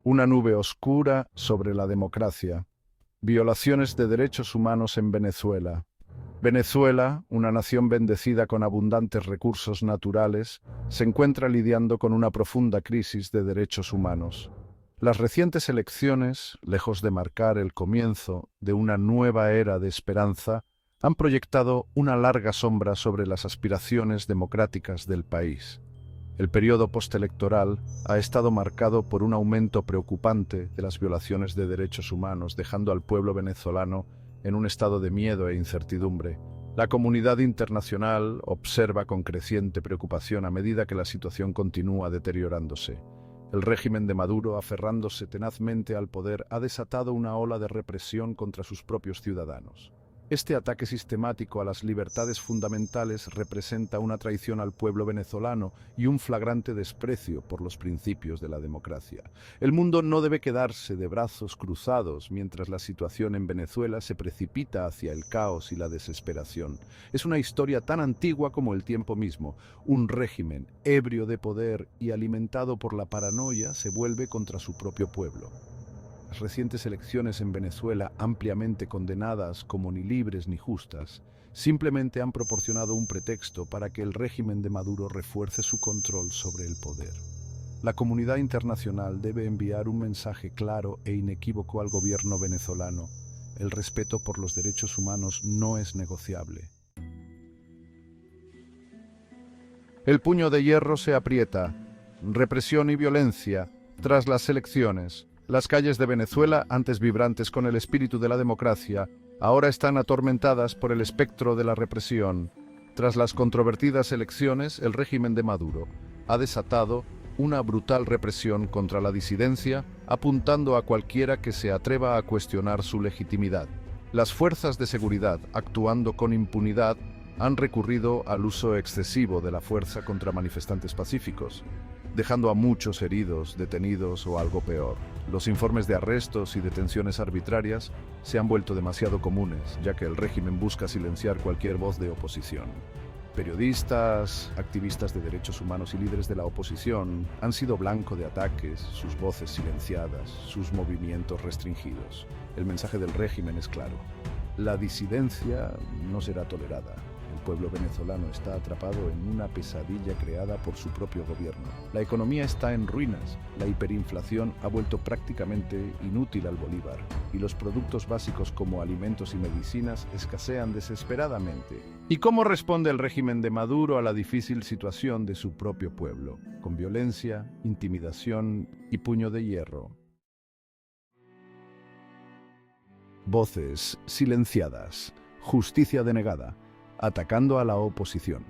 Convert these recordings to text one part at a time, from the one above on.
Una nube oscura sobre la democracia. Violaciones de derechos humanos en Venezuela. Venezuela, una nación bendecida con abundantes recursos naturales, se encuentra lidiando con una profunda crisis de derechos humanos. Las recientes elecciones, lejos de marcar el comienzo de una nueva era de esperanza, han proyectado una larga sombra sobre las aspiraciones democráticas del país. El periodo postelectoral ha estado marcado por un aumento preocupante de las violaciones de derechos humanos, dejando al pueblo venezolano en un estado de miedo e incertidumbre. La comunidad internacional observa con creciente preocupación a medida que la situación continúa deteriorándose. El régimen de Maduro, aferrándose tenazmente al poder, ha desatado una ola de represión contra sus propios ciudadanos. Este ataque sistemático a las libertades fundamentales representa una traición al pueblo venezolano y un flagrante desprecio por los principios de la democracia. El mundo no debe quedarse de brazos cruzados mientras la situación en Venezuela se precipita hacia el caos y la desesperación. Es una historia tan antigua como el tiempo mismo. Un régimen ebrio de poder y alimentado por la paranoia se vuelve contra su propio pueblo. Las recientes elecciones en Venezuela, ampliamente condenadas como ni libres ni justas, simplemente han proporcionado un pretexto para que el régimen de Maduro refuerce su control sobre el poder. La comunidad internacional debe enviar un mensaje claro e inequívoco al gobierno venezolano. El respeto por los derechos humanos no es negociable. El puño de hierro se aprieta. Represión y violencia tras las elecciones. Las calles de Venezuela, antes vibrantes con el espíritu de la democracia, ahora están atormentadas por el espectro de la represión. Tras las controvertidas elecciones, el régimen de Maduro ha desatado una brutal represión contra la disidencia, apuntando a cualquiera que se atreva a cuestionar su legitimidad. Las fuerzas de seguridad, actuando con impunidad, han recurrido al uso excesivo de la fuerza contra manifestantes pacíficos, dejando a muchos heridos, detenidos o algo peor. Los informes de arrestos y detenciones arbitrarias se han vuelto demasiado comunes, ya que el régimen busca silenciar cualquier voz de oposición. Periodistas, activistas de derechos humanos y líderes de la oposición han sido blanco de ataques, sus voces silenciadas, sus movimientos restringidos. El mensaje del régimen es claro: la disidencia no será tolerada. El pueblo venezolano está atrapado en una pesadilla creada por su propio gobierno. La economía está en ruinas, la hiperinflación ha vuelto prácticamente inútil al bolívar y los productos básicos como alimentos y medicinas escasean desesperadamente. ¿Y cómo responde el régimen de Maduro a la difícil situación de su propio pueblo? Con violencia, intimidación y puño de hierro. Voces silenciadas, justicia denegada, atacando a la oposición.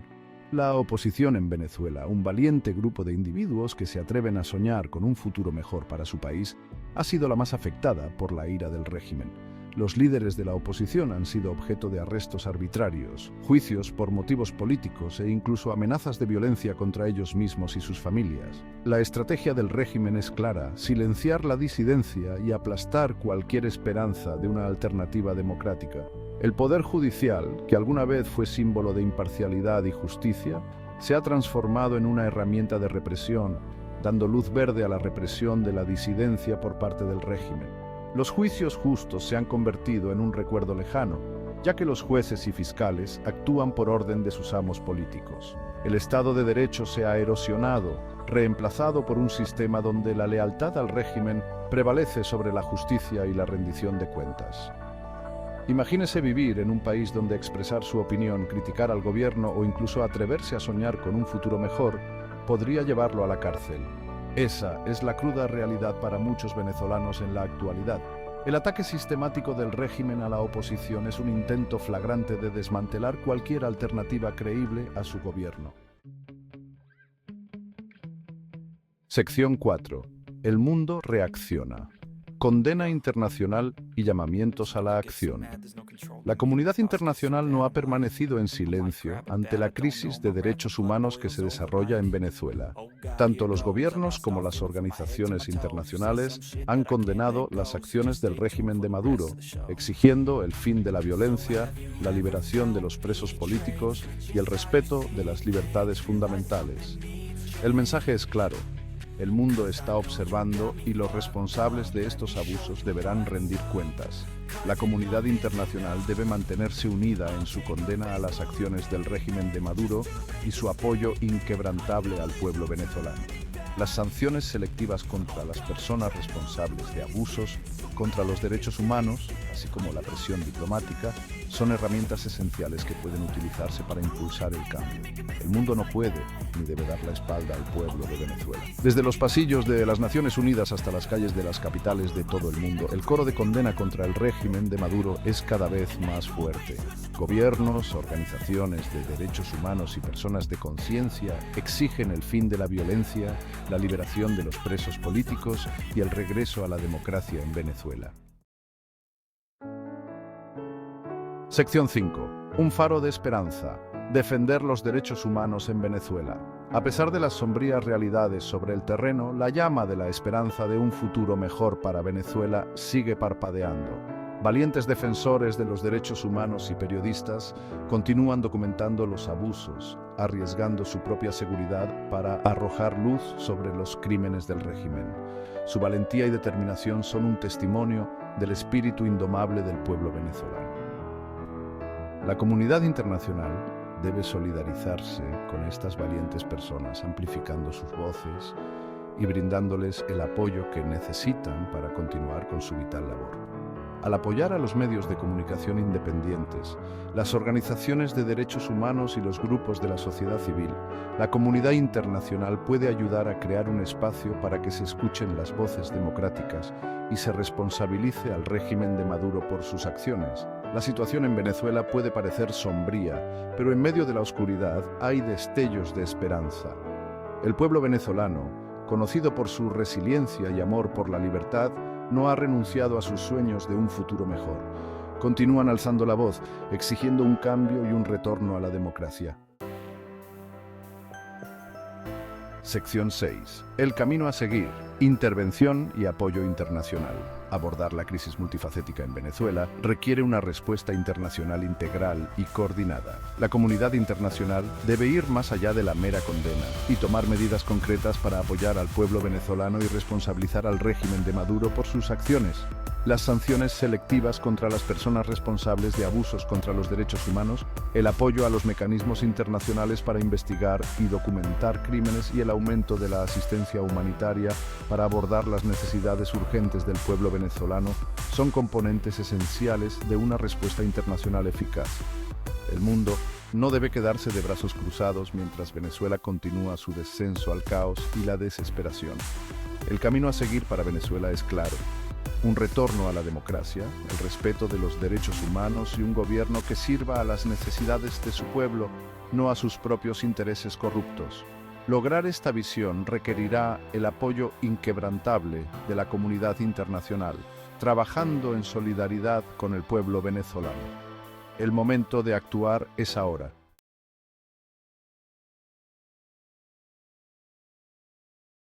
La oposición en Venezuela, un valiente grupo de individuos que se atreven a soñar con un futuro mejor para su país, ha sido la más afectada por la ira del régimen. Los líderes de la oposición han sido objeto de arrestos arbitrarios, juicios por motivos políticos e incluso amenazas de violencia contra ellos mismos y sus familias. La estrategia del régimen es clara: silenciar la disidencia y aplastar cualquier esperanza de una alternativa democrática. El poder judicial, que alguna vez fue símbolo de imparcialidad y justicia, se ha transformado en una herramienta de represión, dando luz verde a la represión de la disidencia por parte del régimen. Los juicios justos se han convertido en un recuerdo lejano, ya que los jueces y fiscales actúan por orden de sus amos políticos. El Estado de Derecho se ha erosionado, reemplazado por un sistema donde la lealtad al régimen prevalece sobre la justicia y la rendición de cuentas. Imagínese vivir en un país donde expresar su opinión, criticar al gobierno o incluso atreverse a soñar con un futuro mejor podría llevarlo a la cárcel. Esa es la cruda realidad para muchos venezolanos en la actualidad. El ataque sistemático del régimen a la oposición es un intento flagrante de desmantelar cualquier alternativa creíble a su gobierno. Sección 4. El mundo reacciona. Condena internacional y llamamientos a la acción. La comunidad internacional no ha permanecido en silencio ante la crisis de derechos humanos que se desarrolla en Venezuela. Tanto los gobiernos como las organizaciones internacionales han condenado las acciones del régimen de Maduro, exigiendo el fin de la violencia, la liberación de los presos políticos y el respeto de las libertades fundamentales. El mensaje es claro: El mundo está observando y los responsables de estos abusos deberán rendir cuentas. La comunidad internacional debe mantenerse unida en su condena a las acciones del régimen de Maduro y su apoyo inquebrantable al pueblo venezolano. Las sanciones selectivas contra las personas responsables de abusos contra los derechos humanos, así como la presión diplomática, son herramientas esenciales que pueden utilizarse para impulsar el cambio. El mundo no puede ni debe dar la espalda al pueblo de Venezuela. Desde los pasillos de las Naciones Unidas hasta las calles de las capitales de todo el mundo, el coro de condena contra el régimen de Maduro es cada vez más fuerte. Gobiernos, organizaciones de derechos humanos y personas de conciencia exigen el fin de la violencia, la liberación de los presos políticos y el regreso a la democracia en Venezuela. Sección 5. Un faro de esperanza. Defender los derechos humanos en Venezuela. A pesar de las sombrías realidades sobre el terreno, la llama de la esperanza de un futuro mejor para Venezuela sigue parpadeando. Valientes defensores de los derechos humanos y periodistas continúan documentando los abusos, arriesgando su propia seguridad para arrojar luz sobre los crímenes del régimen. Su valentía y determinación son un testimonio del espíritu indomable del pueblo venezolano. La comunidad internacional debe solidarizarse con estas valientes personas, amplificando sus voces y brindándoles el apoyo que necesitan para continuar con su vital labor. Al apoyar a los medios de comunicación independientes, las organizaciones de derechos humanos y los grupos de la sociedad civil, la comunidad internacional puede ayudar a crear un espacio para que se escuchen las voces democráticas y se responsabilice al régimen de Maduro por sus acciones. La situación en Venezuela puede parecer sombría, pero en medio de la oscuridad hay destellos de esperanza. El pueblo venezolano, conocido por su resiliencia y amor por la libertad, no ha renunciado a sus sueños de un futuro mejor. Continúan alzando la voz, exigiendo un cambio y un retorno a la democracia. Sección 6. El camino a seguir. Intervención y apoyo internacional. Abordar la crisis multifacética en Venezuela requiere una respuesta internacional integral y coordinada. La comunidad internacional debe ir más allá de la mera condena y tomar medidas concretas para apoyar al pueblo venezolano y responsabilizar al régimen de Maduro por sus acciones. Las sanciones selectivas contra las personas responsables de abusos contra los derechos humanos, el apoyo a los mecanismos internacionales para investigar y documentar crímenes y el aumento de la asistencia humanitaria para abordar las necesidades urgentes del pueblo venezolano son componentes esenciales de una respuesta internacional eficaz. El mundo no debe quedarse de brazos cruzados mientras Venezuela continúa su descenso al caos y la desesperación. El camino a seguir para Venezuela es claro. Un retorno a la democracia, el respeto de los derechos humanos y un gobierno que sirva a las necesidades de su pueblo, no a sus propios intereses corruptos. Lograr esta visión requerirá el apoyo inquebrantable de la comunidad internacional, trabajando en solidaridad con el pueblo venezolano. El momento de actuar es ahora.